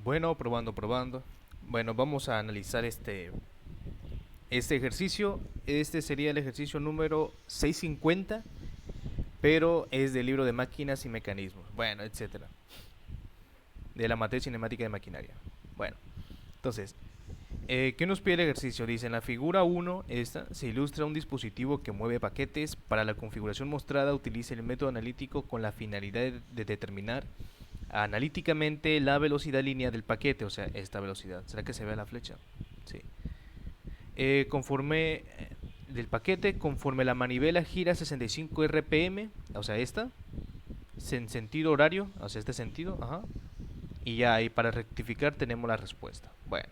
Bueno, probando. Bueno, vamos a analizar este ejercicio. Este sería el ejercicio número 650, pero es del libro de máquinas y mecanismos. Bueno, etcétera. De la materia cinemática de maquinaria. Bueno, entonces, ¿qué nos pide el ejercicio? Dice, en la figura 1, esta, se ilustra un dispositivo que mueve paquetes. Para la configuración mostrada, utiliza el método analítico con la finalidad de determinar analíticamente la velocidad lineal del paquete, o sea, esta velocidad. ¿Será que se ve la flecha? Sí. Conforme del paquete, conforme la manivela gira 65 RPM, o sea, esta, en sentido horario, o sea, este sentido, ajá. Y ya ahí para rectificar tenemos la respuesta. Bueno,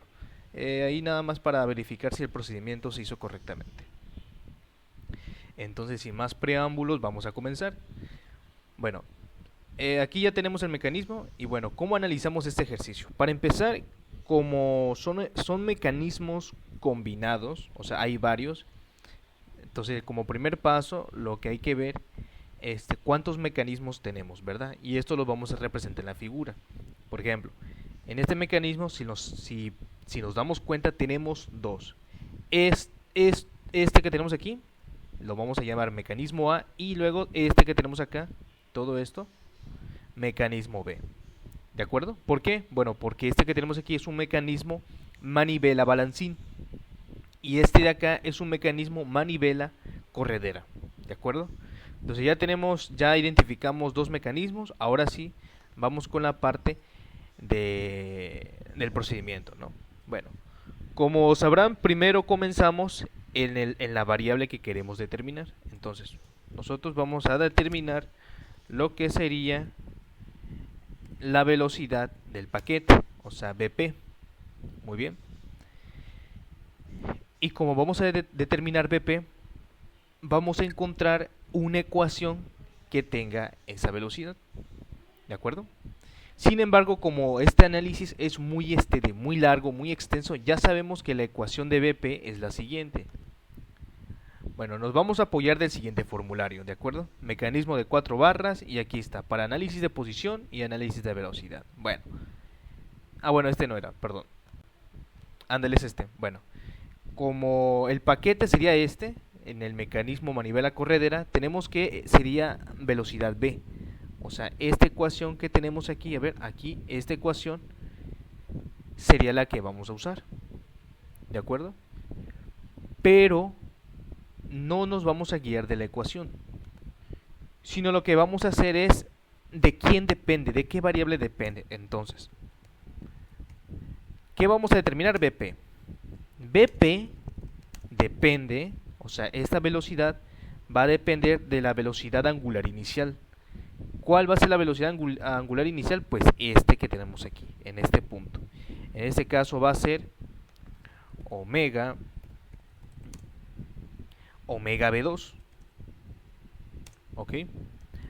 ahí nada más para verificar si el procedimiento se hizo correctamente. Entonces, sin más preámbulos, vamos a comenzar. Bueno, aquí ya tenemos el mecanismo y bueno, ¿cómo analizamos este ejercicio? Para empezar, como son mecanismos combinados, o sea, hay varios, entonces como primer paso lo que hay que ver es cuántos mecanismos tenemos, ¿verdad? Y esto lo vamos a representar en la figura. Por ejemplo, en este mecanismo, si nos damos cuenta, tenemos dos. Este que tenemos aquí, lo vamos a llamar mecanismo A, y luego este que tenemos acá, todo esto, mecanismo B. ¿De acuerdo? ¿Por qué? Bueno, porque este que tenemos aquí es un mecanismo manivela balancín y este de acá es un mecanismo manivela corredera. ¿De acuerdo? Entonces ya identificamos dos mecanismos. Ahora sí, vamos con la parte del procedimiento, ¿no? Bueno, como sabrán, primero comenzamos en la variable que queremos determinar. Entonces, nosotros vamos a determinar lo que sería la velocidad del paquete, o sea, BP. Muy bien. Y como vamos a determinar BP, vamos a encontrar una ecuación que tenga esa velocidad. ¿De acuerdo? Sin embargo, como este análisis es muy largo, muy extenso, ya sabemos que la ecuación de BP es la siguiente. Bueno, nos vamos a apoyar del siguiente formulario, ¿de acuerdo? Mecanismo de 4 barras y aquí está, para análisis de posición y análisis de velocidad. Bueno. Bueno, este no era, perdón. Ándale, es este. Bueno, como el paquete sería este, en el mecanismo manivela corredera, tenemos que sería velocidad B. O sea, esta ecuación que tenemos aquí, a ver, aquí, esta ecuación sería la que vamos a usar. ¿De acuerdo? Pero no nos vamos a guiar de la ecuación, sino lo que vamos a hacer es de quién depende, de qué variable depende. Entonces, ¿qué vamos a determinar? BP. BP depende, o sea, esta velocidad va a depender de la velocidad angular inicial. ¿Cuál va a ser la velocidad angular inicial? Pues este que tenemos aquí, en este punto. En este caso va a ser omega B2. ¿Ok?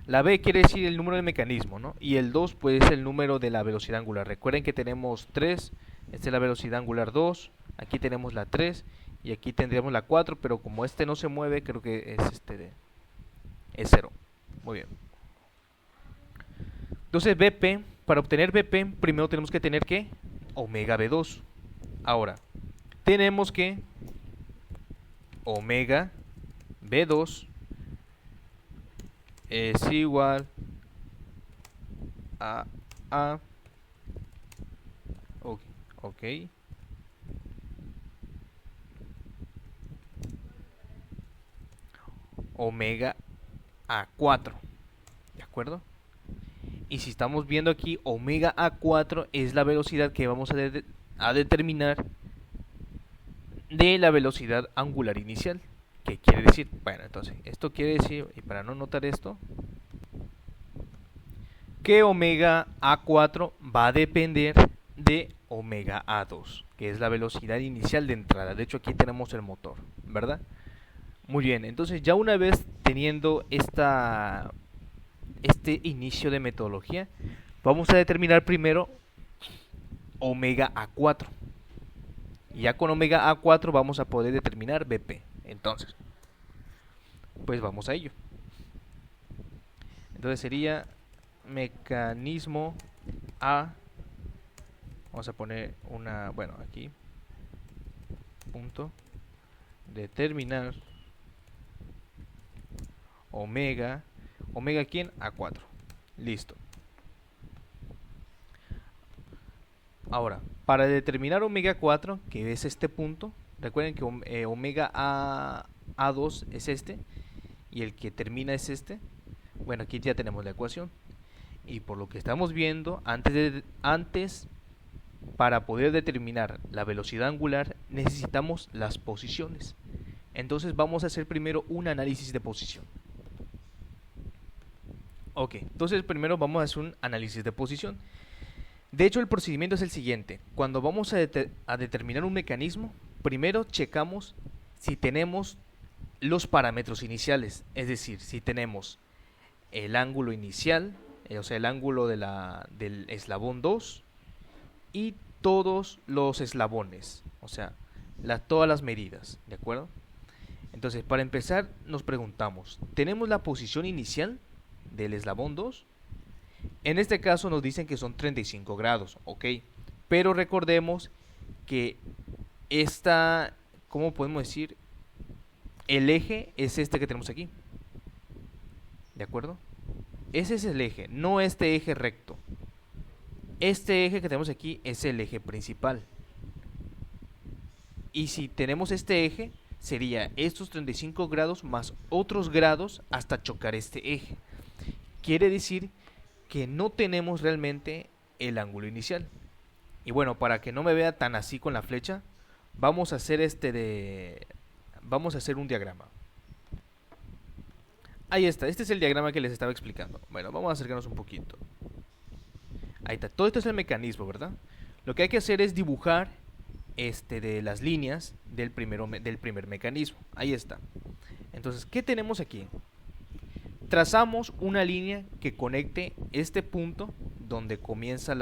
La B quiere decir el número del mecanismo, ¿no? Y el 2 pues es el número de la velocidad angular. Recuerden que tenemos 3, esta es la velocidad angular 2, aquí tenemos la 3 y aquí tendríamos la 4, pero como este no se mueve, creo que es 0. Muy bien. Entonces BP, para obtener BP, primero tenemos que tener que omega B2. Ahora, tenemos que omega B2 es igual a ok, omega A4. ¿De acuerdo? Y si estamos viendo aquí, omega A4 es la velocidad que vamos a determinar de la velocidad angular inicial. ¿Qué quiere decir? Bueno, entonces, esto quiere decir, y para no notar esto, que omega A4 va a depender de omega A2, que es la velocidad inicial de entrada. De hecho, aquí tenemos el motor, ¿verdad? Muy bien, entonces ya una vez teniendo este inicio de metodología, vamos a determinar primero omega A4. Y ya con omega A4 vamos a poder determinar BP. Entonces, pues vamos a ello. Entonces sería mecanismo A Vamos a poner una, bueno, aquí, punto, determinar omega, omega ¿quién? A4. Listo. Ahora, para determinar omega 4, que es este punto, recuerden que omega A2 es este, y el que termina es este. Bueno, aquí ya tenemos la ecuación. Y por lo que estamos viendo, antes para poder determinar la velocidad angular, necesitamos las posiciones. Entonces vamos a hacer primero un análisis de posición. Ok, entonces primero vamos a hacer un análisis de posición. De hecho, el procedimiento es el siguiente. Cuando vamos a determinar un mecanismo, primero checamos si tenemos los parámetros iniciales. Es decir, si tenemos el ángulo inicial, o sea, el ángulo del eslabón 2 y todos los eslabones, o sea, todas las medidas, ¿de acuerdo? Entonces, para empezar, nos preguntamos, ¿tenemos la posición inicial del eslabón 2? En este caso nos dicen que son 35 grados, ok. Pero recordemos que esta, ¿cómo podemos decir? El eje es este que tenemos aquí. ¿De acuerdo? Ese es el eje, no este eje recto. Este eje que tenemos aquí es el eje principal. Y si tenemos este eje, sería estos 35 grados más otros grados hasta chocar este eje. Quiere decir que no tenemos realmente el ángulo inicial. Y bueno, para que no me vea tan así con la flecha, vamos a hacer vamos a hacer un diagrama. Ahí está, este es el diagrama que les estaba explicando. Bueno, vamos a acercarnos un poquito. Ahí está, todo esto es el mecanismo, ¿verdad? Lo que hay que hacer es dibujar de las líneas del primer mecanismo. Ahí está. Entonces, ¿qué tenemos aquí? Trazamos una línea que conecte este punto donde comienza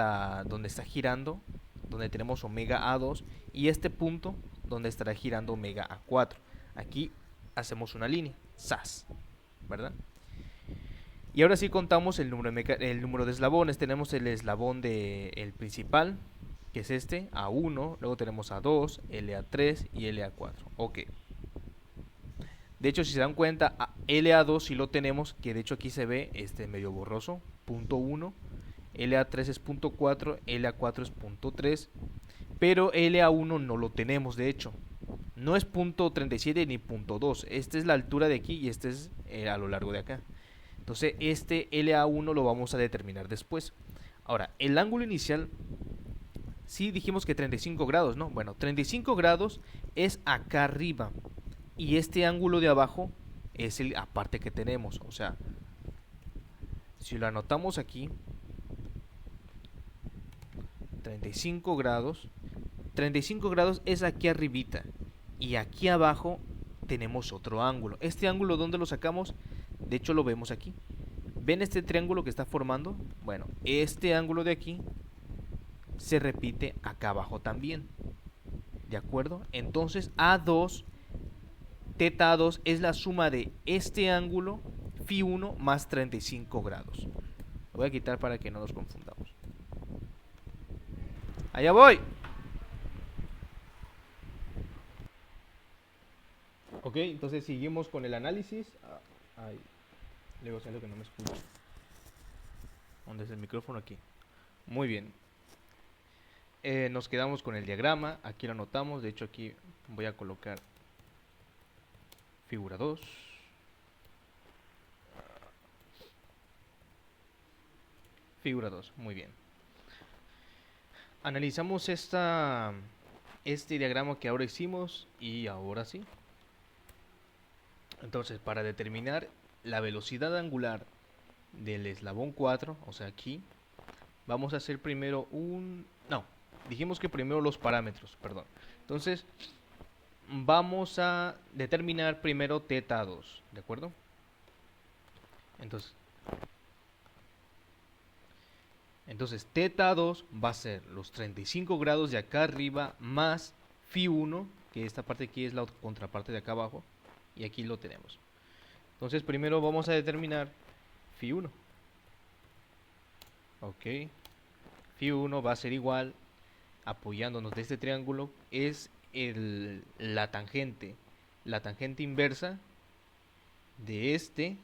donde está girando, donde tenemos omega A2, y este punto donde estará girando omega A4. Aquí hacemos una línea, SAS, ¿verdad? Y ahora sí contamos el número de eslabones. Tenemos el eslabón el principal, que es este, A1, luego tenemos A2, LA3 y LA4. Ok. De hecho, si se dan cuenta, LA2 sí lo tenemos, que de hecho aquí se ve medio borroso, punto 1, LA3 es punto 4, LA4 es punto 3, pero LA1 no lo tenemos, de hecho. No es punto 37 ni punto 2, esta es la altura de aquí y este es a lo largo de acá. Entonces este LA1 lo vamos a determinar después. Ahora, el ángulo inicial, sí dijimos que 35 grados, ¿no? Bueno, 35 grados es acá arriba. Y este ángulo de abajo es el aparte que tenemos. O sea, si lo anotamos aquí, 35 grados. 35 grados es aquí arribita. Y aquí abajo tenemos otro ángulo. Este ángulo, ¿dónde lo sacamos? De hecho lo vemos aquí. ¿Ven este triángulo que está formando? Bueno, este ángulo de aquí se repite acá abajo también. ¿De acuerdo? Entonces A2, teta 2 es la suma de este ángulo, phi 1 más 35 grados. Lo voy a quitar para que no nos confundamos. ¡Allá voy! Ok, entonces seguimos con el análisis. Ay, luego sale que no me escucho. ¿Dónde es el micrófono? Aquí. Muy bien. Nos quedamos con el diagrama. Aquí lo anotamos. De hecho, aquí voy a colocar figura 2. Figura 2, muy bien. Analizamos este diagrama que ahora hicimos y ahora sí. Entonces, para determinar la velocidad angular del eslabón 4, o sea aquí, vamos a hacer primero no, dijimos que primero los parámetros, perdón. Entonces, vamos a determinar primero teta 2, ¿de acuerdo? Entonces teta 2 va a ser los 35 grados de acá arriba más phi 1, que esta parte aquí es la contraparte de acá abajo, y aquí lo tenemos. Entonces primero vamos a determinar phi 1. Ok, phi 1 va a ser igual apoyándonos de este triángulo, es la tangente inversa de este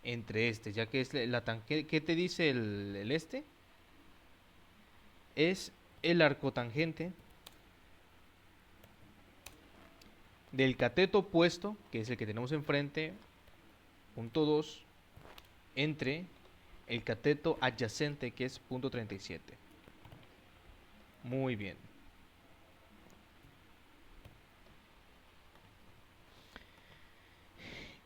entre este, ya que es la tangente. ¿Qué te dice el este? Es el arcotangente del cateto opuesto, que es el que tenemos enfrente, punto 2, entre el cateto adyacente, que es punto 37. Muy bien.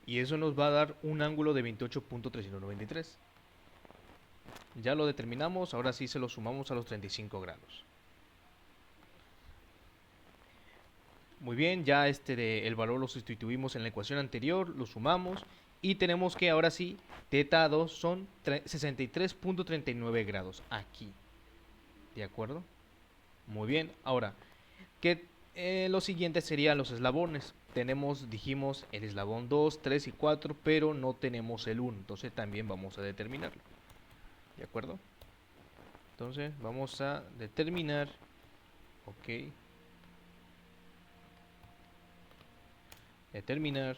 Y eso nos va a dar un ángulo de 28.393. Ya lo determinamos, ahora sí se lo sumamos a los 35 grados. Muy bien, ya el valor lo sustituimos en la ecuación anterior, lo sumamos y tenemos que ahora sí, teta 2 son 63.39 grados aquí. ¿De acuerdo? Muy bien, ahora, lo siguiente serían los eslabones. Dijimos, el eslabón 2, 3 y 4, pero no tenemos el 1, entonces también vamos a determinarlo. ¿De acuerdo? Entonces vamos a determinar, ok, determinar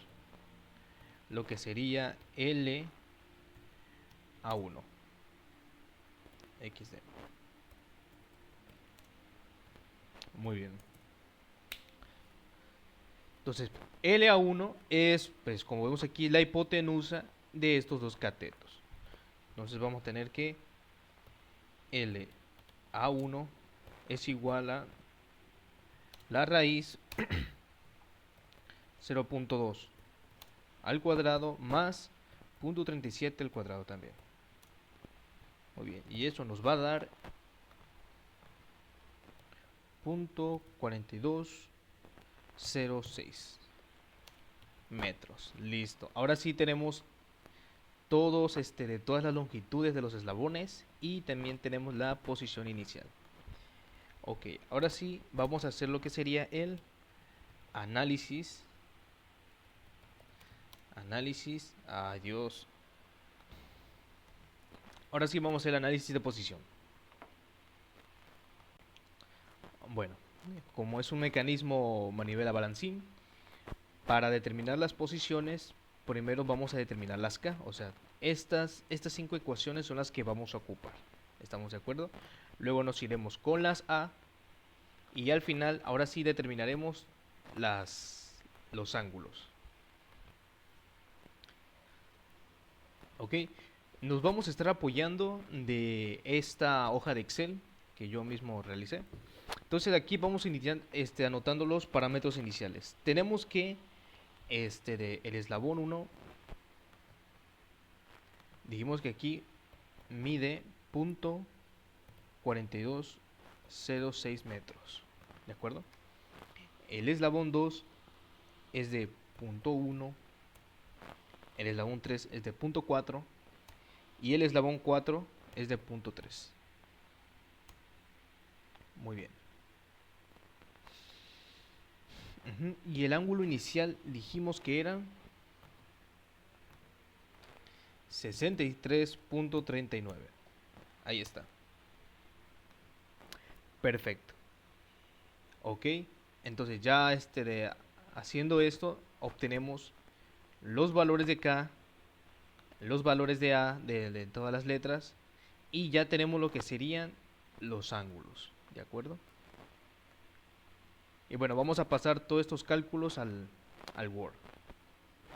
lo que sería L A1 XD. Muy bien. Entonces, LA1 es, pues como vemos aquí, la hipotenusa de estos dos catetos. Entonces vamos a tener que LA1 es igual a la raíz 0.2 al cuadrado más 0.37 al cuadrado también. Muy bien, y eso nos va a dar 0.4206 metros. Listo. Ahora sí tenemos de todas las longitudes de los eslabones y también tenemos la posición inicial. Ok, ahora sí vamos a hacer lo que sería el análisis. Adiós. Ahora sí vamos a hacer el análisis de posición. Bueno, como es un mecanismo manivela balancín, para determinar las posiciones, primero vamos a determinar las K, o sea, estas 5 ecuaciones son las que vamos a ocupar. ¿Estamos de acuerdo? Luego nos iremos con las A y al final, ahora sí determinaremos los ángulos. Ok, nos vamos a estar apoyando de esta hoja de Excel que yo mismo realicé. Entonces aquí vamos a iniciar anotando los parámetros iniciales. Tenemos que el eslabón 1, dijimos que aquí mide 0.4206 metros, ¿de acuerdo? El eslabón 2 es de 0.1, el eslabón 3 es de 0.4 y el eslabón 4 es de 0.3. Muy bien. Y el ángulo inicial dijimos que era 63.39. Ahí está. Perfecto. Ok. Entonces ya haciendo esto obtenemos los valores de K, los valores de A, de todas las letras, y ya tenemos lo que serían los ángulos. ¿De acuerdo? Y bueno, vamos a pasar todos estos cálculos al Word.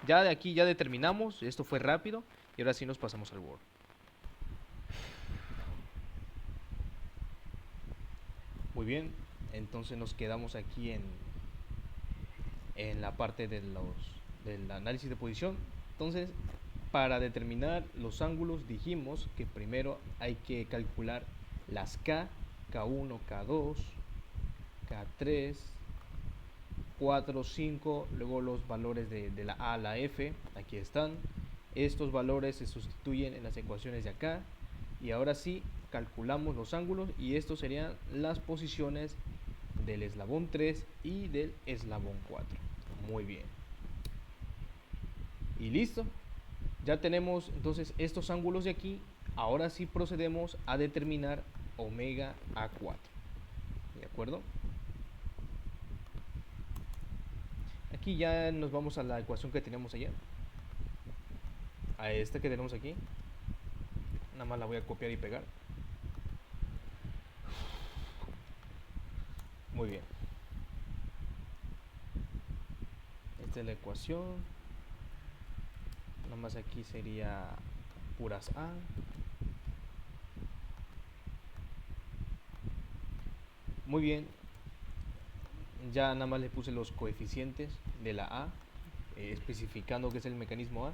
Ya de aquí ya determinamos, esto fue rápido, y ahora sí nos pasamos al Word. Muy bien, entonces nos quedamos aquí en la parte del análisis de posición. Entonces, para determinar los ángulos dijimos que primero hay que calcular las K, K1, K2, K3, 4, 5, luego los valores de la A a la F, aquí están. Estos valores se sustituyen en las ecuaciones de acá y ahora sí calculamos los ángulos y estos serían las posiciones del eslabón 3 y del eslabón 4. Muy bien. Y listo. Ya tenemos entonces estos ángulos de aquí. Ahora sí procedemos a determinar omega A4. acuerdo? Aquí ya nos vamos a la ecuación que teníamos ayer, a esta que tenemos aquí. Nada más la voy a copiar y pegar. Muy bien. Esta es la ecuación. Nada más aquí sería puras A. Muy bien. Ya nada más le puse los coeficientes de la A, especificando que es el mecanismo A.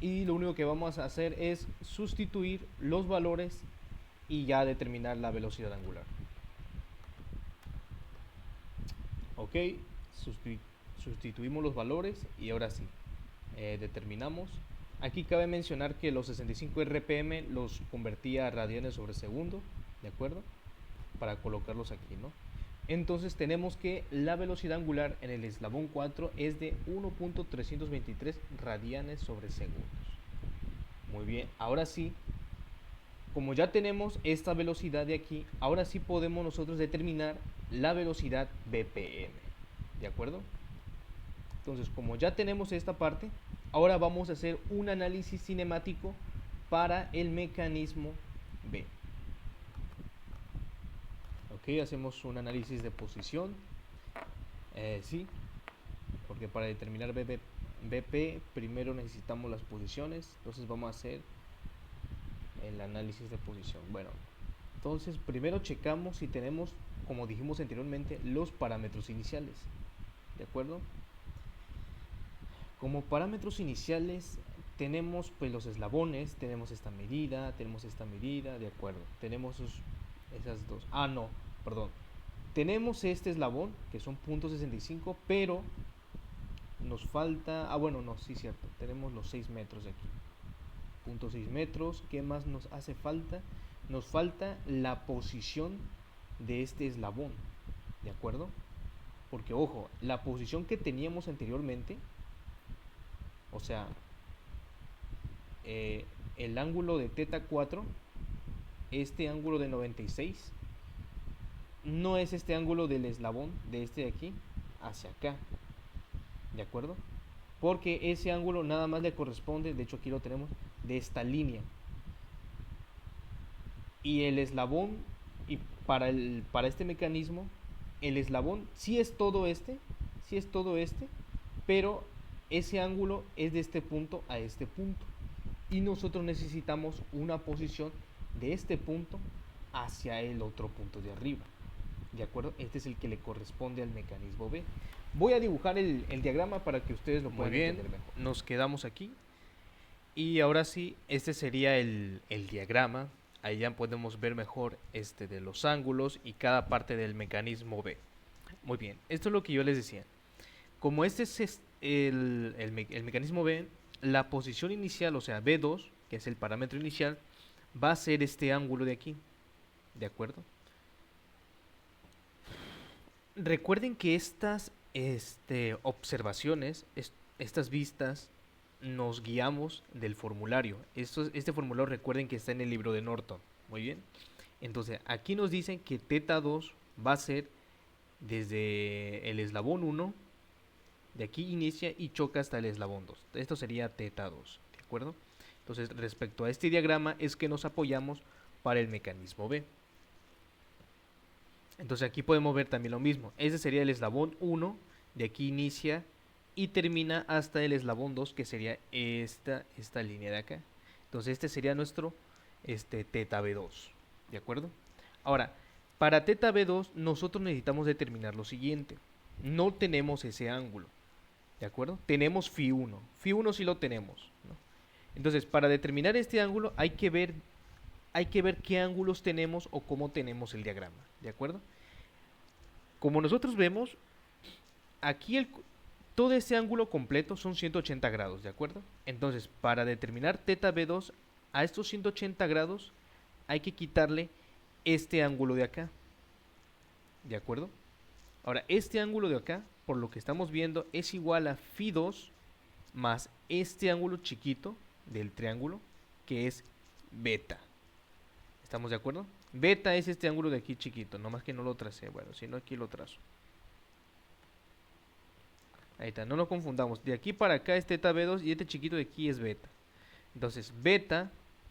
Y lo único que vamos a hacer es sustituir los valores y ya determinar la velocidad angular. Ok, sustituimos los valores y ahora sí, determinamos. Aquí cabe mencionar que los 65 RPM los convertía a radianes sobre segundo, ¿de acuerdo? Para colocarlos aquí, ¿no? Entonces tenemos que la velocidad angular en el eslabón 4 es de 1.323 radianes sobre segundos. Muy bien, ahora sí, como ya tenemos esta velocidad de aquí, ahora sí podemos nosotros determinar la velocidad BPM, ¿de acuerdo? Entonces, como ya tenemos esta parte, ahora vamos a hacer un análisis cinemático para el mecanismo B. Ok, hacemos un análisis de posición. Sí, porque para determinar BP primero necesitamos las posiciones. Entonces vamos a hacer el análisis de posición. Bueno, entonces primero checamos si tenemos, como dijimos anteriormente, los parámetros iniciales. ¿De acuerdo? Como parámetros iniciales tenemos pues los eslabones, tenemos esta medida, de acuerdo. Tenemos esas dos. Ah, no, perdón. Tenemos este eslabón, que son .65, pero nos falta... Ah, bueno, no, sí, cierto. Tenemos los 6 metros de aquí. 0.6 metros. ¿Qué más nos hace falta? Nos falta la posición de este eslabón, ¿de acuerdo? Porque, ojo, la posición que teníamos anteriormente, o sea, el ángulo de θ 4, este ángulo de 96, no es este ángulo del eslabón de este de aquí hacia acá, ¿de acuerdo? Porque ese ángulo nada más le corresponde, de hecho aquí lo tenemos, de esta línea. Y el eslabón, y para este mecanismo, el eslabón sí es todo este, pero ese ángulo es de este punto a este punto. Y nosotros necesitamos una posición de este punto hacia el otro punto de arriba. ¿De acuerdo? Este es el que le corresponde al mecanismo B. Voy a dibujar el diagrama para que ustedes lo puedan entender mejor. Nos quedamos aquí. Y ahora sí, este sería el diagrama. Ahí ya podemos ver mejor de los ángulos y cada parte del mecanismo B. Muy bien, esto es lo que yo les decía. Como este es el mecanismo B, la posición inicial, o sea B2, que es el parámetro inicial, va a ser este ángulo de aquí. ¿De acuerdo? Recuerden que estas observaciones, estas vistas, nos guiamos del formulario. Este formulario recuerden que está en el libro de Norton. Muy bien. Entonces, aquí nos dicen que θ2 va a ser desde el eslabón 1, de aquí inicia y choca hasta el eslabón 2. Esto sería θ2, ¿de acuerdo? Entonces, respecto a este diagrama es que nos apoyamos para el mecanismo B. Entonces, aquí podemos ver también lo mismo. Este sería el eslabón 1, de aquí inicia y termina hasta el eslabón 2, que sería esta línea de acá. Entonces este sería nuestro θB2, ¿de acuerdo? Ahora, para θB2 nosotros necesitamos determinar lo siguiente. No tenemos ese ángulo, ¿de acuerdo? Tenemos Φ1. Φ1 sí lo tenemos, ¿no? Entonces, para determinar este ángulo hay que ver qué ángulos tenemos o cómo tenemos el diagrama, ¿de acuerdo? Como nosotros vemos, aquí todo este ángulo completo son 180 grados, ¿de acuerdo? Entonces, para determinar θB2, a estos 180 grados hay que quitarle este ángulo de acá, ¿de acuerdo? Ahora, este ángulo de acá, por lo que estamos viendo, es igual a Φ2 más este ángulo chiquito del triángulo, que es beta. ¿Estamos de acuerdo? Beta es este ángulo de aquí chiquito, nomás que no lo tracé. Bueno, si no aquí lo trazo. Ahí está, no nos confundamos. De aquí para acá es teta B2 y este chiquito de aquí es beta. Entonces, beta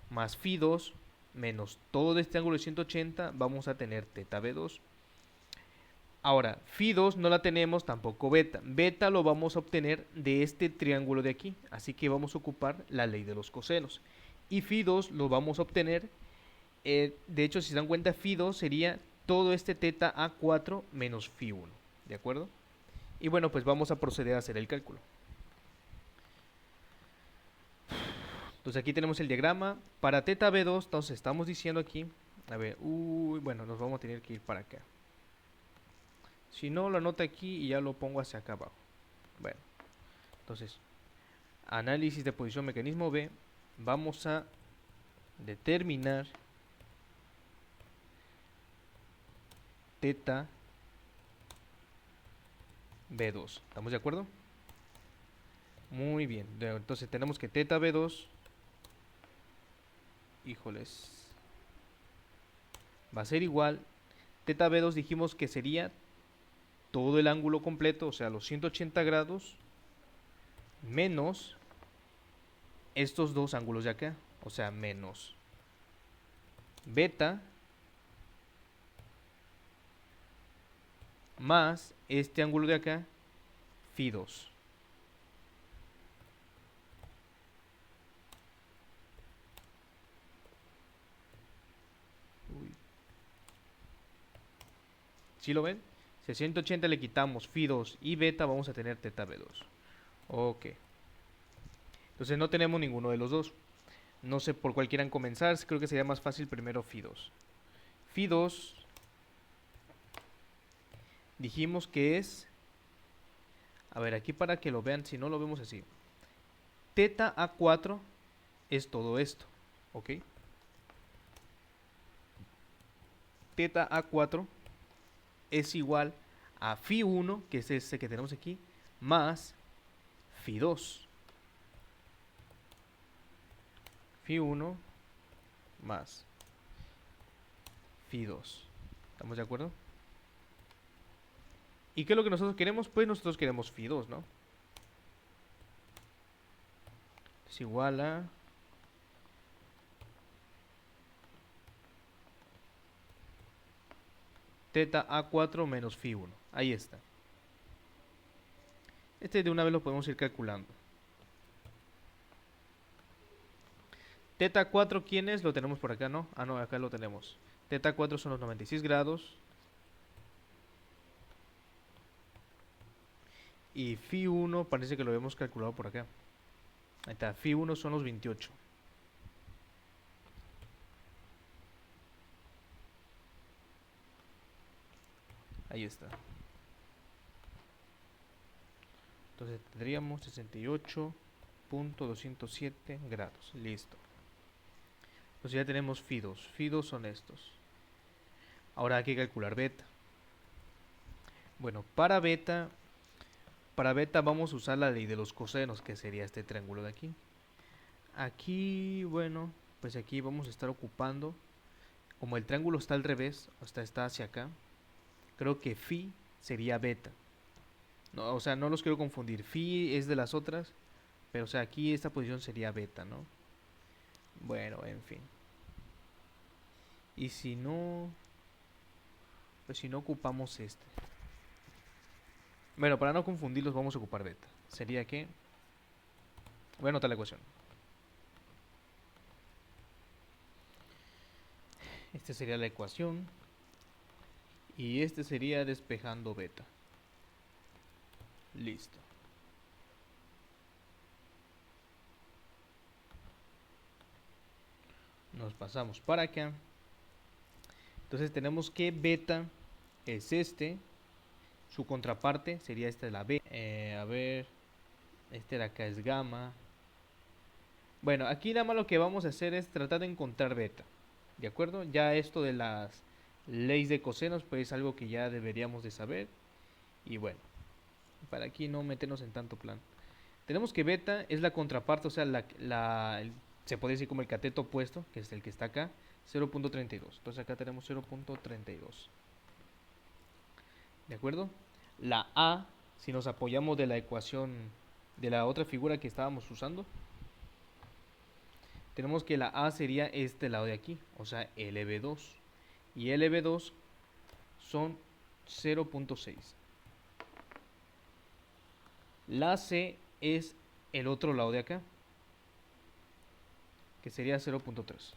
más phi 2 menos todo de este ángulo de 180, vamos a tener teta B2. Ahora, phi 2 no la tenemos, tampoco beta. Beta lo vamos a obtener de este triángulo de aquí. Así que vamos a ocupar la ley de los cosenos. Y phi 2 lo vamos a obtener, de hecho, si se dan cuenta, phi 2 sería todo este teta A4 menos phi 1. ¿De acuerdo? Y bueno, pues vamos a proceder a hacer el cálculo. Entonces aquí tenemos el diagrama. Para teta B2, entonces estamos diciendo aquí, a ver, bueno, nos vamos a tener que ir para acá. Si no, lo anoto aquí y ya lo pongo hacia acá abajo. Bueno, entonces, análisis de posición mecanismo B. Vamos a determinar teta B2. ¿Estamos de acuerdo? Muy bien. Entonces tenemos que teta B2, híjoles, va a ser igual. Teta B2 dijimos que sería todo el ángulo completo, o sea, los 180 grados, menos estos dos ángulos de acá, o sea, menos beta más este ángulo de acá, phi 2. ¿Sí lo ven? Si a 180 le quitamos phi 2 y beta, vamos a tener teta B2. Ok. Entonces no tenemos ninguno de los dos. No sé por cuál quieran comenzar. Creo que sería más fácil primero phi 2. Phi 2 dijimos que es... A ver, aquí para que lo vean, si no lo vemos así. Teta A4 es todo esto. ¿Ok? Teta A4 es igual a phi 1, que es ese que tenemos aquí, más phi 2. Phi 1 más phi 2. ¿Estamos de acuerdo? ¿Y qué es lo que nosotros queremos? Pues nosotros queremos phi 2, ¿no? Es igual a... teta A4 menos phi 1. Ahí está. Este de una vez lo podemos ir calculando. Teta 4, ¿quién es? Lo tenemos por acá, ¿no? Ah, no, acá lo tenemos. Teta 4 son los 96 grados. Y phi 1 parece que lo hemos calculado por acá. Ahí está, phi 1 son los 28. Ahí está. Entonces tendríamos 68.207 grados. Listo. Entonces ya tenemos phi 2. Phi 2 son estos. Ahora hay que calcular beta. Bueno, para beta vamos a usar la ley de los cosenos, que sería este triángulo de aquí. Aquí, bueno, pues aquí vamos a estar ocupando, como el triángulo está al revés, hasta está hacia acá, creo que phi sería beta. No, o sea, no los quiero confundir. Phi es de las otras, pero o sea, aquí esta posición sería beta, ¿no? Bueno, en fin. Y si no, pues si no ocupamos este. Bueno, para no confundirlos vamos a ocupar beta. Sería que... voy a anotar la ecuación. Esta sería la ecuación. Y este sería despejando beta. Listo. Nos pasamos para acá. Entonces tenemos que beta es este. Su contraparte sería esta de la B. A ver. Este de acá es gamma. Bueno, aquí nada más lo que vamos a hacer es tratar de encontrar beta. ¿De acuerdo? Ya esto de las leyes de cosenos pues es algo que ya deberíamos de saber. Y bueno, para aquí no meternos en tanto plan. Tenemos que beta es la contraparte, o sea, se puede decir como el cateto opuesto, que es el que está acá, 0.32. Entonces acá tenemos 0.32. ¿De acuerdo? La A, si nos apoyamos de la ecuación de la otra figura que estábamos usando, tenemos que la A sería este lado de aquí, o sea, LB2. Y LB2 son 0.6. La C es el otro lado de acá, que sería 0.3.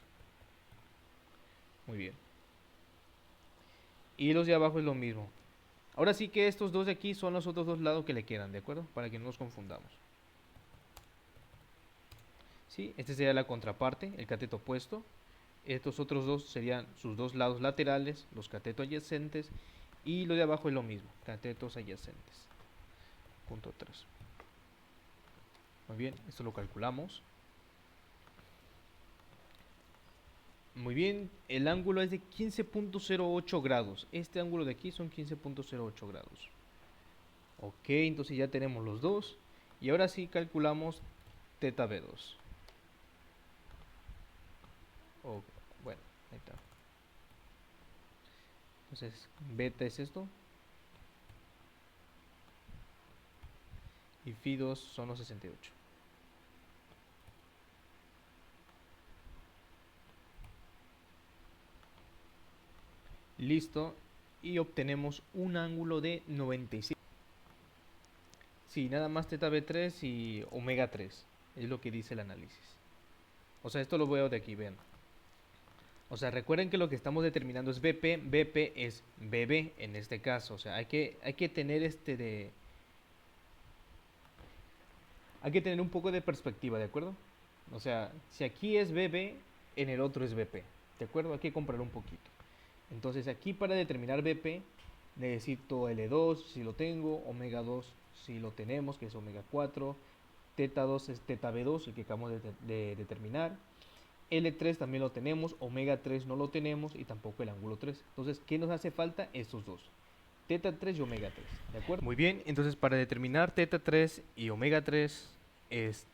Muy bien. Y los de abajo es lo mismo. Ahora sí que estos dos de aquí son los otros dos lados que le quedan, ¿de acuerdo? Para que no nos confundamos. ¿Sí? Este sería la contraparte, el cateto opuesto. Estos otros dos serían sus dos lados laterales, los catetos adyacentes. Y lo de abajo es lo mismo, catetos adyacentes. Punto 3. Muy bien, esto lo calculamos. Muy bien, el ángulo es de 15.08 grados. Este ángulo de aquí son 15.08 grados. Ok, entonces ya tenemos los dos. Y ahora sí calculamos teta B2. Oh, bueno, ahí está. Entonces, beta es esto. Y phi2 son los 68. Listo. Y obtenemos un ángulo de 95. Sí, nada más teta B3 y omega 3. Es lo que dice el análisis. O sea, esto lo veo de aquí, vean. O sea, recuerden que lo que estamos determinando es BP. BP es BB en este caso. O sea, hay que tener hay que tener un poco de perspectiva, ¿de acuerdo? O sea, si aquí es BB, en el otro es BP. ¿De acuerdo? Hay que comparar un poquito. Entonces aquí para determinar BP necesito L2 si lo tengo, omega 2 si lo tenemos, que es omega 4, teta 2 es teta B2, el que acabamos de determinar. L3 también lo tenemos, omega 3 no lo tenemos y tampoco el ángulo 3. Entonces, ¿qué nos hace falta? Estos dos, teta 3 y omega 3, ¿de acuerdo? Muy bien, entonces para determinar teta 3 y omega 3,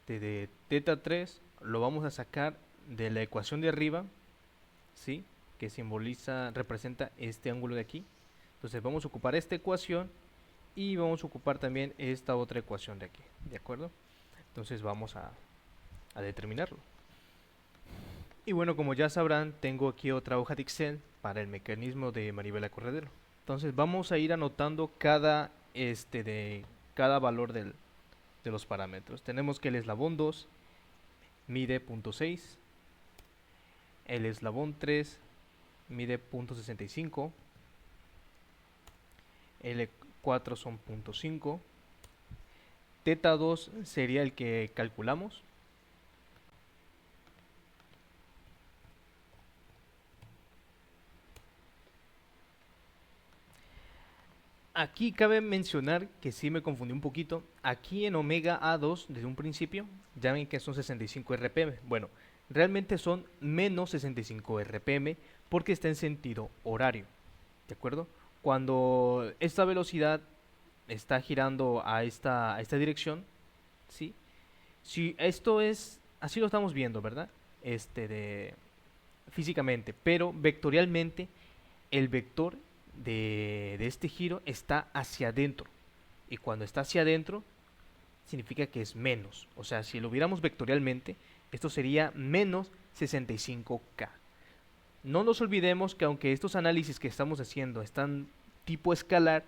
de teta 3 lo vamos a sacar de la ecuación de arriba, ¿sí? Que representa este ángulo de aquí. Entonces vamos a ocupar esta ecuación y vamos a ocupar también esta otra ecuación de aquí, ¿de acuerdo? Entonces vamos a determinarlo. Y bueno, como ya sabrán, tengo aquí otra hoja de Excel para el mecanismo de manivela corredero. Entonces vamos a ir anotando cada valor de los parámetros. Tenemos que el eslabón 2 mide 0.6, el eslabón 3 mide 0.65, L4 son 0.5, teta 2 sería el que calculamos. Aquí cabe mencionar que sí me confundí un poquito. Aquí en omega A2 desde un principio, ya ven que son 65 RPM. Bueno, realmente son menos 65 RPM porque está en sentido horario. ¿De acuerdo? Cuando esta velocidad está girando a esta dirección, ¿sí? Si esto es, así lo estamos viendo, ¿verdad? Físicamente, pero vectorialmente el vector de este giro está hacia adentro. Y cuando está hacia adentro, significa que es menos. O sea, si lo viéramos vectorialmente, esto sería menos 65K. No nos olvidemos que aunque estos análisis que estamos haciendo están tipo escalar,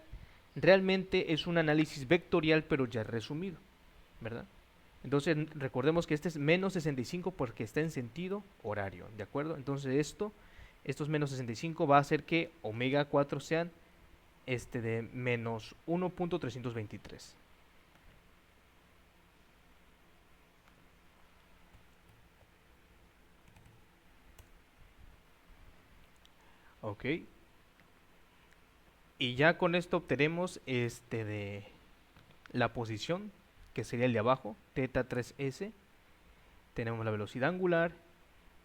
realmente es un análisis vectorial, pero ya resumido, ¿verdad? Entonces recordemos que este es menos 65 porque está en sentido horario, ¿de acuerdo? Entonces estos menos 65 va a hacer que omega 4 sean de menos 1.323. Ok. Y ya con esto obtenemos de la posición, que sería el de abajo, teta 3s. Tenemos la velocidad angular.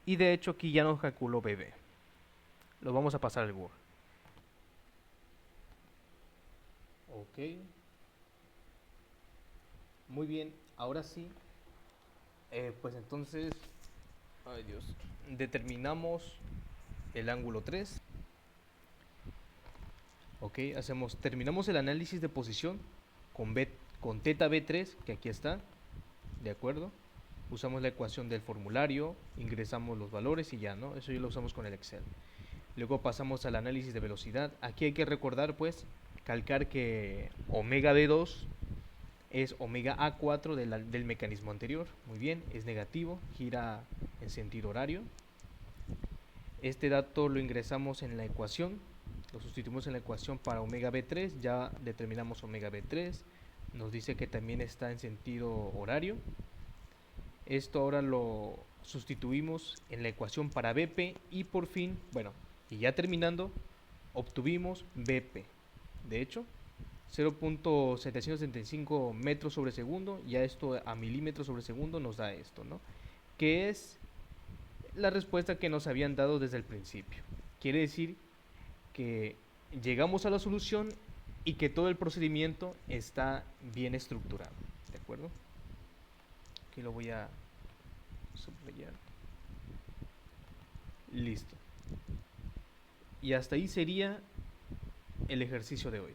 Y de hecho aquí ya nos calculó BB. Lo vamos a pasar al Word. Ok. Muy bien. Ahora sí. Pues entonces... Ay Dios. Determinamos el ángulo 3. Ok, terminamos el análisis de posición con teta B3, que aquí está, ¿de acuerdo? Usamos la ecuación del formulario, ingresamos los valores y ya, ¿no? Eso ya lo usamos con el Excel. Luego pasamos al análisis de velocidad. Aquí hay que recordar, pues, calcar que omega B2 es omega A4 del mecanismo anterior. Muy bien, es negativo, gira en sentido horario. Este dato lo ingresamos en la ecuación, lo sustituimos en la ecuación para omega B3, ya determinamos omega B3, nos dice que también está en sentido horario. Esto ahora lo sustituimos en la ecuación para BP y por fin, bueno, y ya terminando, obtuvimos BP. De hecho, 0.775 metros sobre segundo, ya esto a milímetros sobre segundo nos da esto, ¿no? Que es la respuesta que nos habían dado desde el principio. Quiere decir que llegamos a la solución y que todo el procedimiento está bien estructurado, ¿de acuerdo? Aquí lo voy a subrayar. Listo. Y hasta ahí sería el ejercicio de hoy.